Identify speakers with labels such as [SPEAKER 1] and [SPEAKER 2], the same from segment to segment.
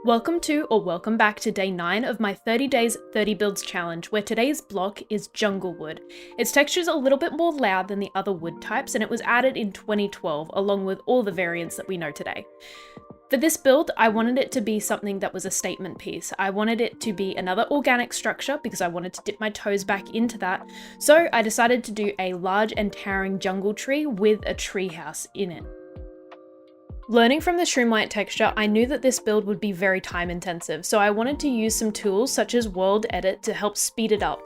[SPEAKER 1] Welcome back to day 9 of my 30 days 30 builds challenge, where today's block is jungle wood. Its texture is a little bit more loud than the other wood types, and it was added in 2012 along with all the variants that we know today. For this build, I wanted it to be something that was a statement piece. I wanted it to be another organic structure because I wanted to dip my toes back into that. So I decided to do a large and towering jungle tree with a treehouse in it. Learning from the Shroomlight texture, I knew that this build would be very time intensive, so I wanted to use some tools such as World Edit to help speed it up.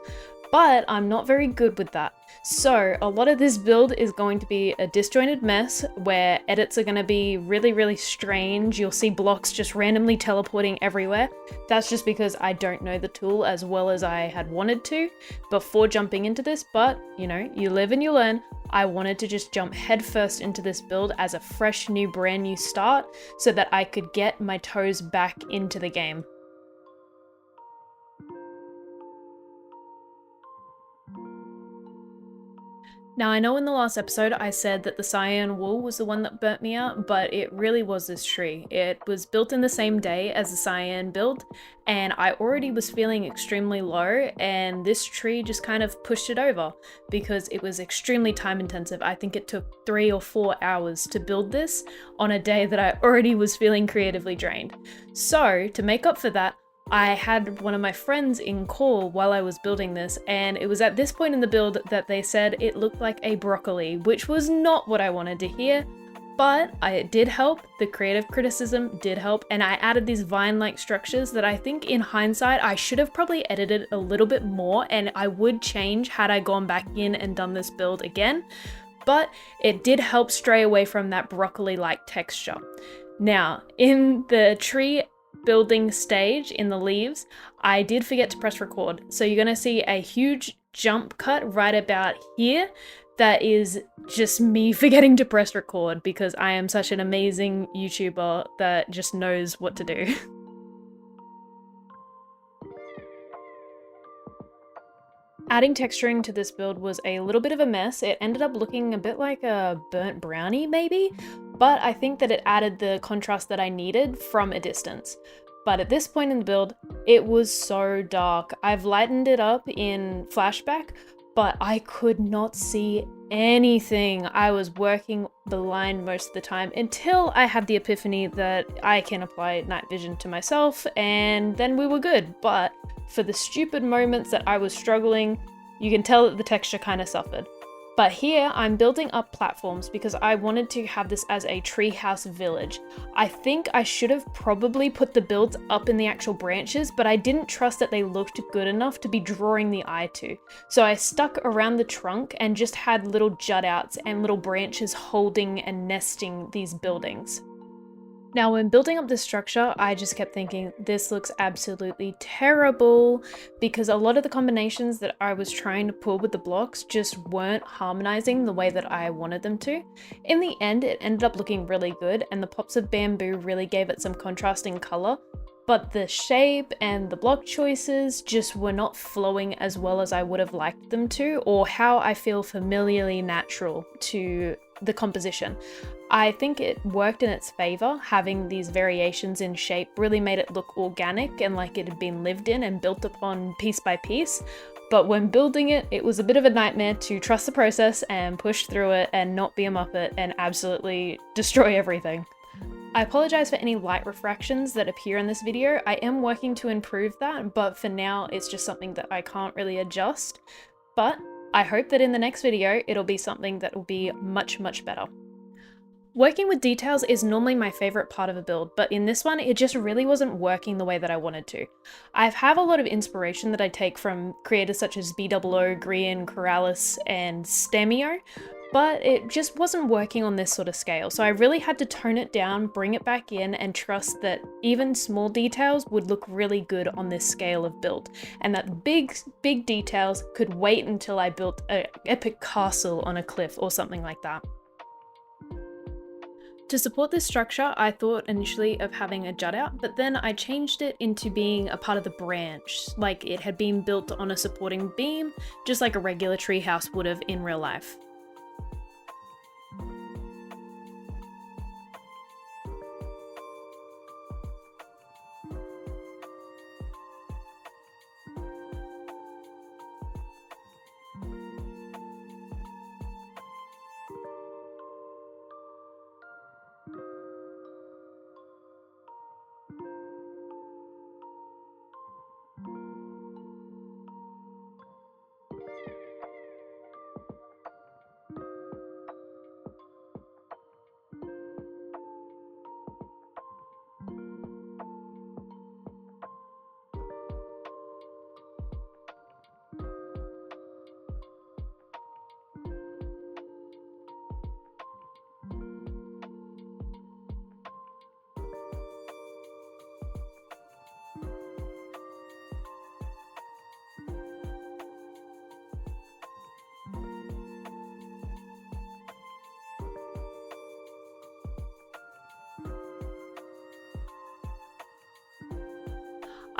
[SPEAKER 1] But I'm not very good with that. So a lot of this build is going to be a disjointed mess where edits are going to be really strange. You'll see blocks just randomly teleporting everywhere. That's just because I don't know the tool as well as I had wanted to before jumping into this, but you know, you live and you learn. I wanted to just jump headfirst into this build as a fresh new brand new start so that I could get my toes back into the game. Now, I know in the last episode I said that the cyan wool was the one that burnt me out, but it really was this tree. It was built in the same day as the cyan build, and I already was feeling extremely low, and this tree just kind of pushed it over because it was extremely time intensive. I think it took 3 or 4 hours to build this on a day that I already was feeling creatively drained. So, to make up for that, I had one of my friends in call while I was building this, and it was at this point in the build that they said it looked like a broccoli, which was not what I wanted to hear, but it did help. The creative criticism did help, and I added these vine-like structures that I think in hindsight I should have probably edited a little bit more, and I would change had I gone back in and done this build again, but it did help stray away from that broccoli-like texture. Now, in the tree building stage in the leaves, I did forget to press record. So you're gonna see a huge jump cut right about here. That is just me forgetting to press record because I am such an amazing YouTuber that just knows what to do. Adding texturing to this build was a little bit of a mess. It ended up looking a bit like a burnt brownie maybe, but I think that it added the contrast that I needed from a distance. But at this point in the build, it was so dark. I've lightened it up in flashback, but I could not see anything. I was working blind most of the time until I had the epiphany that I can apply night vision to myself, and then we were good. But for the stupid moments that I was struggling, you can tell that the texture kind of suffered. But here I'm building up platforms because I wanted to have this as a treehouse village. I think I should have probably put the builds up in the actual branches, but I didn't trust that they looked good enough to be drawing the eye to. So I stuck around the trunk and just had little jut outs and little branches holding and nesting these buildings. Now, when building up this structure, I just kept thinking, this looks absolutely terrible, because a lot of the combinations that I was trying to pull with the blocks just weren't harmonizing the way that I wanted them to. In the end, it ended up looking really good, and the pops of bamboo really gave it some contrasting color, but the shape and the block choices just were not flowing as well as I would have liked them to, or how I feel familiarly natural to the composition. I think it worked in its favor. Having these variations in shape really made it look organic and like it had been lived in and built upon piece by piece. But when building it, it was a bit of a nightmare to trust the process and push through it and not be a muppet and absolutely destroy everything. I apologize for any light refractions that appear in this video. I am working to improve that, but for now it's just something that I can't really adjust. But I hope that in the next video, it'll be something that will be much better. Working with details is normally my favorite part of a build, but in this one, it just really wasn't working the way that I wanted to. I have a lot of inspiration that I take from creators such as BOO, Grian, Corrales, and Stemio, but it just wasn't working on this sort of scale. So I really had to tone it down, bring it back in, and trust that even small details would look really good on this scale of build, and that big details could wait until I built an epic castle on a cliff or something like that. To support this structure, I thought initially of having a jut out, but then I changed it into being a part of the branch, like it had been built on a supporting beam, just like a regular treehouse would have in real life.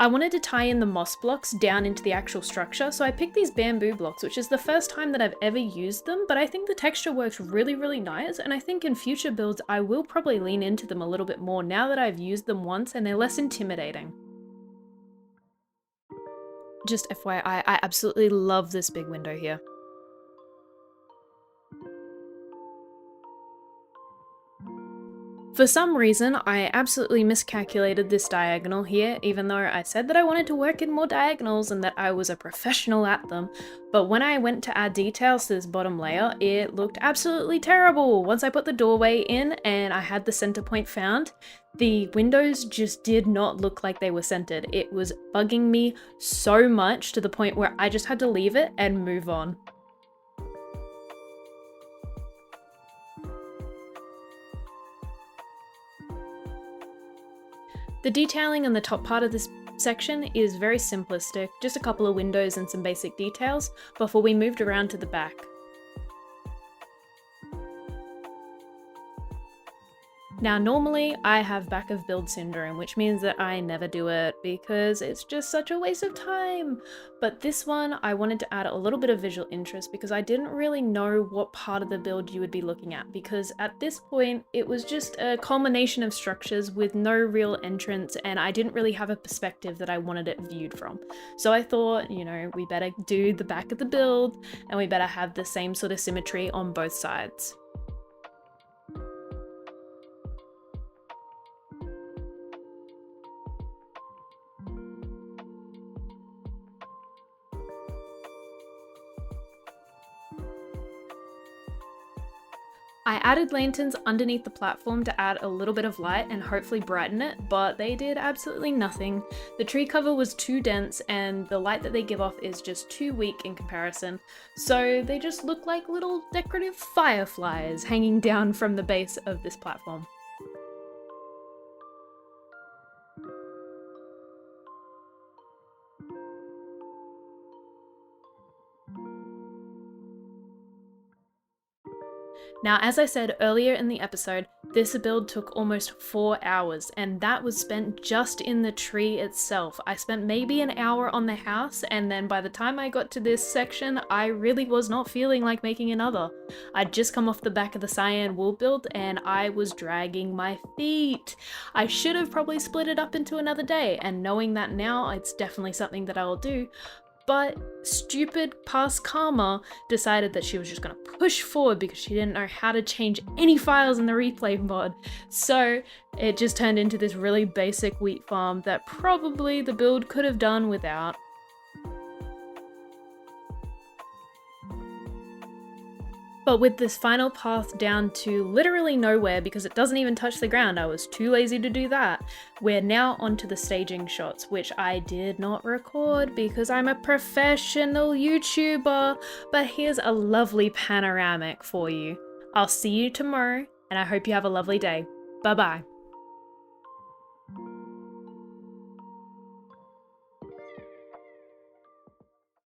[SPEAKER 1] I wanted to tie in the moss blocks down into the actual structure, so I picked these bamboo blocks, which is the first time that I've ever used them, but I think the texture works really, really nice, and I think in future builds I will probably lean into them a little bit more now that I've used them once and they're less intimidating. Just FYI, I absolutely love this big window here. For some reason, I absolutely miscalculated this diagonal here, even though I said that I wanted to work in more diagonals and that I was a professional at them. But when I went to add details to this bottom layer, it looked absolutely terrible. Once I put the doorway in and I had the center point found, the windows just did not look like they were centered. It was bugging me so much to the point where I just had to leave it and move on. The detailing on the top part of this section is very simplistic, just a couple of windows and some basic details before we moved around to the back. Now normally I have back of build syndrome, which means that I never do it because it's just such a waste of time. But this one I wanted to add a little bit of visual interest because I didn't really know what part of the build you would be looking at, because at this point it was just a culmination of structures with no real entrance and I didn't really have a perspective that I wanted it viewed from. So I thought, you know, we better do the back of the build and we better have the same sort of symmetry on both sides. I added lanterns underneath the platform to add a little bit of light and hopefully brighten it, but they did absolutely nothing. The tree cover was too dense and the light that they give off is just too weak in comparison, so they just look like little decorative fireflies hanging down from the base of this platform. Now, as I said earlier in the episode, this build took almost 4 hours, and that was spent just in the tree itself. I spent maybe an hour on the house, and then by the time I got to this section, I really was not feeling like making another. I'd just come off the back of the cyan wool build, and I was dragging my feet. I should have probably split it up into another day, and knowing that now, it's definitely something that I'll do. But stupid past Karma decided that she was just going to push forward because she didn't know how to change any files in the replay mod. So it just turned into this really basic wheat farm that probably the build could have done without. But with this final path down to literally nowhere because it doesn't even touch the ground, I was too lazy to do that, we're now onto the staging shots, which I did not record because I'm a professional YouTuber, but here's a lovely panoramic for you. I'll see you tomorrow, and I hope you have a lovely day. Bye bye.